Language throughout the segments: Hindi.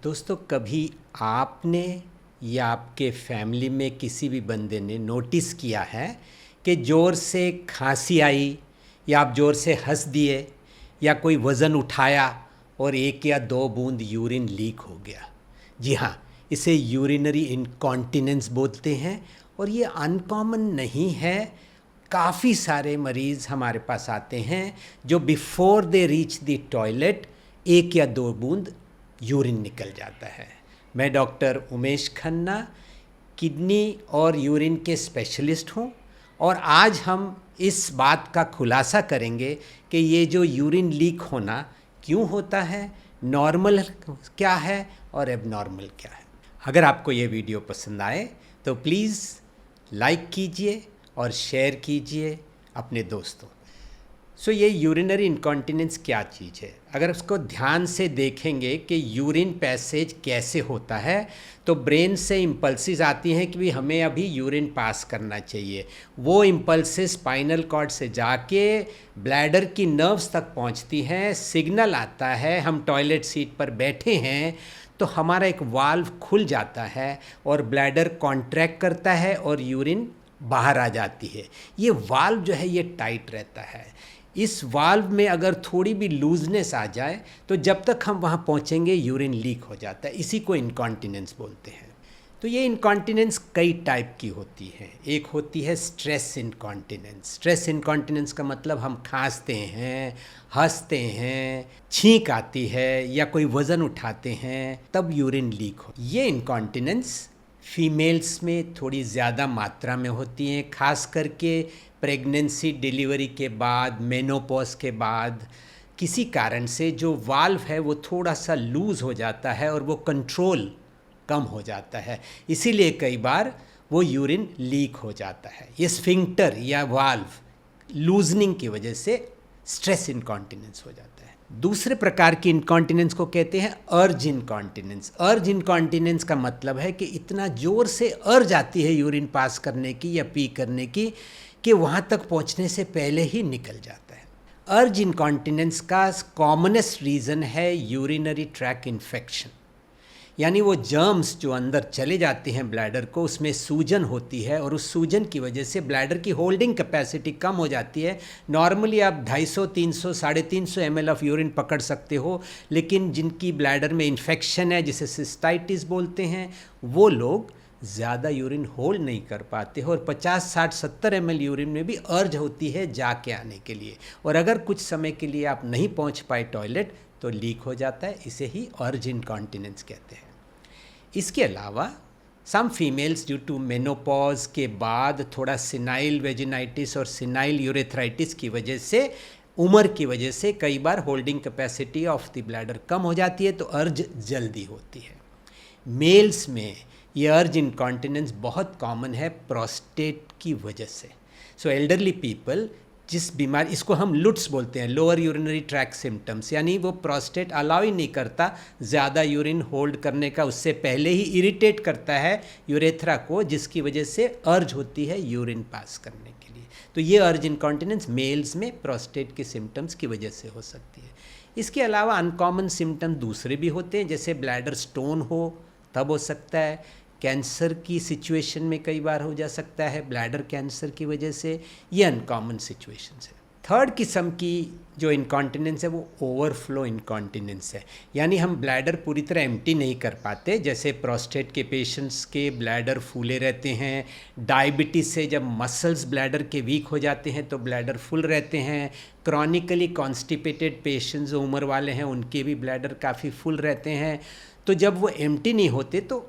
दोस्तों, कभी आपने या आपके फैमिली में किसी भी बंदे ने नोटिस किया है कि ज़ोर से खांसी आई या आप ज़ोर से हंस दिए या कोई वज़न उठाया और 1 या 2 बूंद यूरिन लीक हो गया? जी हाँ, इसे यूरिनरी इनकॉन्टिनेंस बोलते हैं और ये अनकॉमन नहीं है। काफ़ी सारे मरीज़ हमारे पास आते हैं जो before they reach the toilet 1 या 2 बूंद यूरिन निकल जाता है। मैं डॉक्टर उमेश खन्ना किडनी और यूरिन के स्पेशलिस्ट हूँ और आज हम इस बात का खुलासा करेंगे कि ये जो यूरिन लीक होना क्यों होता है, नॉर्मल क्या है और एबनॉर्मल क्या है। अगर आपको ये वीडियो पसंद आए तो प्लीज़ लाइक कीजिए और शेयर कीजिए अपने दोस्तों। ये यूरिनरी इनकॉन्टिनेंस क्या चीज़ है? अगर उसको ध्यान से देखेंगे कि यूरिन पैसेज कैसे होता है तो ब्रेन से इम्पल्सेस आती हैं कि भी हमें अभी यूरिन पास करना चाहिए। वो इम्पल्सेस स्पाइनल कॉर्ड से जाके ब्लैडर की नर्व्स तक पहुंचती हैं, सिग्नल आता है, हम टॉयलेट सीट पर बैठे हैं तो हमारा एक वाल्व खुल जाता है और ब्लैडर कॉन्ट्रैक्ट करता है और यूरिन बाहर आ जाती है। ये वाल्व जो है ये टाइट रहता है। इस वाल्व में अगर थोड़ी भी लूजनेस आ जाए तो जब तक हम वहाँ पहुँचेंगे यूरिन लीक हो जाता है। इसी को इनकॉन्टिनेंस बोलते हैं। तो ये इनकॉन्टिनेंस कई टाइप की होती है। एक होती है स्ट्रेस इनकॉन्टिनेंस। स्ट्रेस इनकॉन्टिनेंस का मतलब हम खांसते हैं, हंसते हैं, छींक आती है या कोई वज़न उठाते हैं तब यूरिन लीक हो। ये इनकॉन्टिनेंस फीमेल्स में थोड़ी ज़्यादा मात्रा में होती हैं, खास करके प्रेगनेंसी डिलीवरी के बाद, मेनोपॉज के बाद किसी कारण से जो वाल्व है वो थोड़ा सा लूज़ हो जाता है और वो कंट्रोल कम हो जाता है, इसीलिए कई बार वो यूरिन लीक हो जाता है। ये स्फिंक्टर या वाल्व लूजनिंग की वजह से स्ट्रेस इनकॉन्टिनेंस हो जाता है। दूसरे प्रकार की इनकॉन्टिनेंस को कहते हैं अर्ज इनकॉन्टिनेंस। अर्ज इनकॉन्टिनेंस का मतलब है कि इतना ज़ोर से अर्ज आती है यूरिन पास करने की या पी करने की कि वहाँ तक पहुँचने से पहले ही निकल जाता है। अर्ज इनकॉन्टिनेंस का कॉमनेस्ट रीज़न है यूरिनरी ट्रैक इन्फेक्शन, यानी वो जर्म्स जो अंदर चले जाते हैं ब्लैडर को, उसमें सूजन होती है और उस सूजन की वजह से ब्लैडर की होल्डिंग कैपेसिटी कम हो जाती है। नॉर्मली आप 250, 300, 350 ml ऑफ यूरिन पकड़ सकते हो, लेकिन जिनकी ब्लैडर में इन्फेक्शन है जिसे सिस्टाइटिस बोलते हैं, वो लोग ज़्यादा यूरिन होल्ड नहीं कर पाते हो और 50, 60, 70 ml यूरिन में भी अर्ज होती है जाके आने के लिए, और अगर कुछ समय के लिए आप नहीं पहुंच पाए टॉयलेट तो लीक हो जाता है। इसे ही अर्ज इनकॉन्टिनेंस कहते हैं। इसके अलावा some females due to menopause के बाद थोड़ा सिनाइल वेजिनाइटिस और सिनाइल यूरेथ्राइटिस की वजह से, उम्र की वजह से कई बार holding capacity of the bladder कम हो जाती है तो अर्ज जल्दी होती है। मेल्स में ये अर्ज इनकॉन्टिनेंस बहुत कॉमन है प्रोस्टेट की वजह से। एल्डरली पीपल जिस बीमारी, इसको हम लुट्स बोलते हैं, लोअर यूरिनरी ट्रैक सिम्टम्स, यानी वो प्रोस्टेट अलाउ ही नहीं करता ज़्यादा यूरिन होल्ड करने का, उससे पहले ही इरिटेट करता है यूरेथ्रा को, जिसकी वजह से अर्ज होती है यूरिन पास करने के लिए। तो ये अर्ज इनकॉन्टिनेंस मेल्स में प्रोस्टेट के सिम्टम्स की वजह से हो सकती है। इसके अलावा अनकॉमन सिम्टम दूसरे भी होते हैं, जैसे ब्लैडर स्टोन हो तब हो सकता है, कैंसर की सिचुएशन में कई बार हो जा सकता है, ब्लैडर कैंसर की वजह से। ये अनकॉमन सिचुएशंस है। थर्ड किस्म की जो इनकॉन्टिनेंस है वो ओवरफ्लो इनकॉन्टिनेंस है, यानी हम ब्लैडर पूरी तरह एम्प्टी नहीं कर पाते। जैसे प्रोस्टेट के पेशेंट्स के ब्लैडर फूले रहते हैं, डायबिटीज़ से जब मसल्स ब्लैडर के वीक हो जाते हैं तो ब्लैडर फुल रहते हैं, क्रॉनिकली कॉन्स्टिपेटेड पेशेंट्स जो उम्र वाले हैं उनके भी ब्लैडर काफ़ी फुल रहते हैं। तो जब वो एम्प्टी नहीं होते तो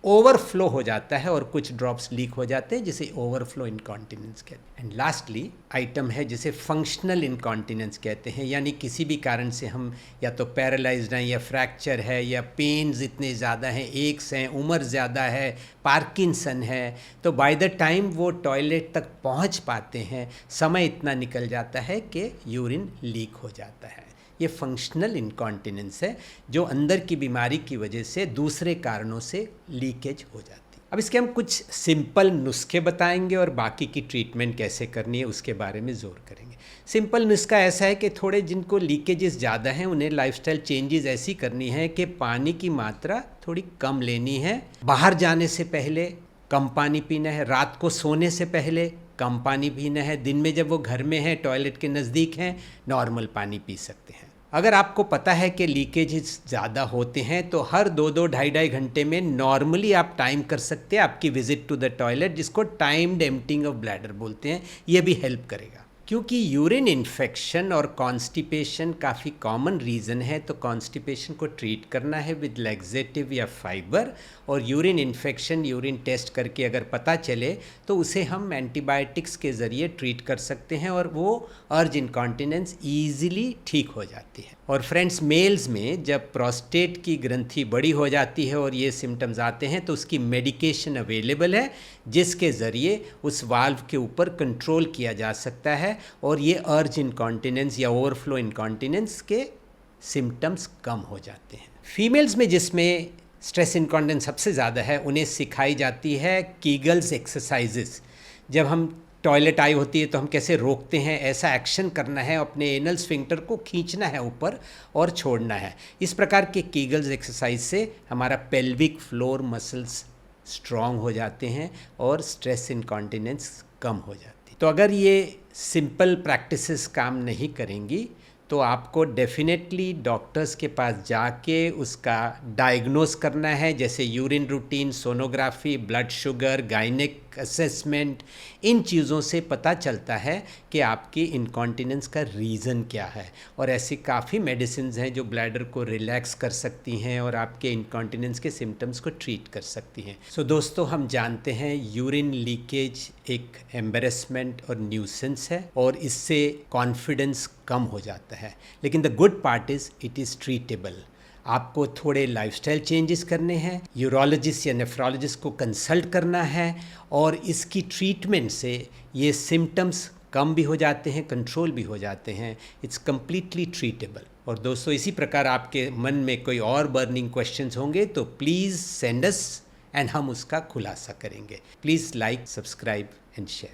ओवरफ्लो हो जाता है और कुछ ड्रॉप्स लीक हो जाते हैं, जिसे ओवरफ्लो इनकॉन्टिनेंस कहते हैं। एंड लास्टली आइटम है जिसे फंक्शनल इनकॉन्टिनेंस कहते हैं, यानी किसी भी कारण से हम या तो पैरालाइज्ड हैं या फ्रैक्चर है या पेन्स इतने ज़्यादा हैं, एक्स हैं, उम्र ज़्यादा है, पार्किंसन है, तो बाय द टाइम वो टॉयलेट तक पहुंच पाते हैं समय इतना निकल जाता है कि यूरिन लीक हो जाता है। ये फंक्शनल इनकॉन्टिनेंस है जो अंदर की बीमारी की वजह से दूसरे कारणों से लीकेज हो जाती है। अब इसके हम कुछ सिंपल नुस्खे बताएंगे और बाकी की ट्रीटमेंट कैसे करनी है उसके बारे में ज़ोर करेंगे। सिंपल नुस्खा ऐसा है कि थोड़े जिनको लीकेजेस ज़्यादा हैं उन्हें लाइफस्टाइल चेंजेस ऐसी करनी है कि पानी की मात्रा थोड़ी कम लेनी है, बाहर जाने से पहले कम पानी पीना है, रात को सोने से पहले कम पानी पीना है, दिन में जब वो घर में है टॉयलेट के नज़दीक हैं नॉर्मल पानी पी सकते हैं। अगर आपको पता है कि लीकेजेस ज़्यादा होते हैं तो हर 2-2 ढाई घंटे में नॉर्मली आप टाइम कर सकते हैं आपकी विजिट टू द टॉयलेट, जिसको टाइम्ड एम्प्टिंग ऑफ ब्लैडर बोलते हैं। ये भी हेल्प करेगा क्योंकि यूरिन इन्फेक्शन और कॉन्स्टिपेशन काफ़ी कॉमन रीज़न है, तो कॉन्स्टिपेशन को ट्रीट करना है विद लैक्सेटिव या फाइबर, और यूरिन इन्फेक्शन यूरिन टेस्ट करके अगर पता चले तो उसे हम एंटीबायोटिक्स के ज़रिए ट्रीट कर सकते हैं और वो अर्ज इनकॉन्टिनेंस ईजिली ठीक हो जाती है। और फ्रेंड्स, मेल्स में जब प्रोस्टेट की ग्रंथि बड़ी हो जाती है और ये सिम्टम्स आते हैं तो उसकी मेडिकेशन अवेलेबल है जिसके ज़रिए उस वाल्व के ऊपर कंट्रोल किया जा सकता है और ये अर्ज इनकॉन्टिनेंस या ओवरफ्लो इनकॉन्टिनेंस के सिम्टम्स कम हो जाते हैं। फीमेल्स में जिसमें स्ट्रेस इनकॉन्टिनेंस सबसे ज़्यादा है उन्हें सिखाई जाती है कीगल्स एक्सरसाइजेस। जब हम टॉयलेट आई होती है तो हम कैसे रोकते हैं, ऐसा एक्शन करना है, अपने एनल स्फिंक्टर को खींचना है ऊपर और छोड़ना है। इस प्रकार के कीगल्स एक्सरसाइज से हमारा पेल्विक फ्लोर मसल्स स्ट्रॉन्ग हो जाते हैं और स्ट्रेस इनकॉन्टिनेंस कम हो जाती है। तो अगर ये सिंपल प्रैक्टिसेस काम नहीं करेंगी तो आपको डेफिनेटली डॉक्टर्स के पास जाके उसका डायग्नोस करना है, जैसे urine routine, sonography, blood sugar, gynaec assessment. इन चीज़ों से पता चलता है कि आपकी इनकॉन्टिनेंस का रीज़न क्या है, और ऐसी काफ़ी मेडिसिन्स हैं जो ब्लैडर को रिलैक्स कर सकती हैं और आपके इनकॉन्टिनेंस के सिम्टम्स को ट्रीट कर सकती हैं। सो दोस्तों, हम जानते हैं यूरिन लीकेज एक एम्बेरसमेंट और न्यूसेंस है और इससे कॉन्फिडेंस कम हो जाता है, लेकिन the good part is it is treatable. आपको थोड़े लाइफस्टाइल चेंजेस करने हैं, यूरोलॉजिस्ट या नेफ्रोलॉजिस्ट को कंसल्ट करना है और इसकी ट्रीटमेंट से ये सिम्टम्स कम भी हो जाते हैं, कंट्रोल भी हो जाते हैं। It's completely treatable. और दोस्तों, इसी प्रकार आपके मन में कोई और बर्निंग क्वेश्चंस होंगे तो प्लीज़ सेंड अस एंड हम उसका खुलासा करेंगे। Please like, subscribe and share.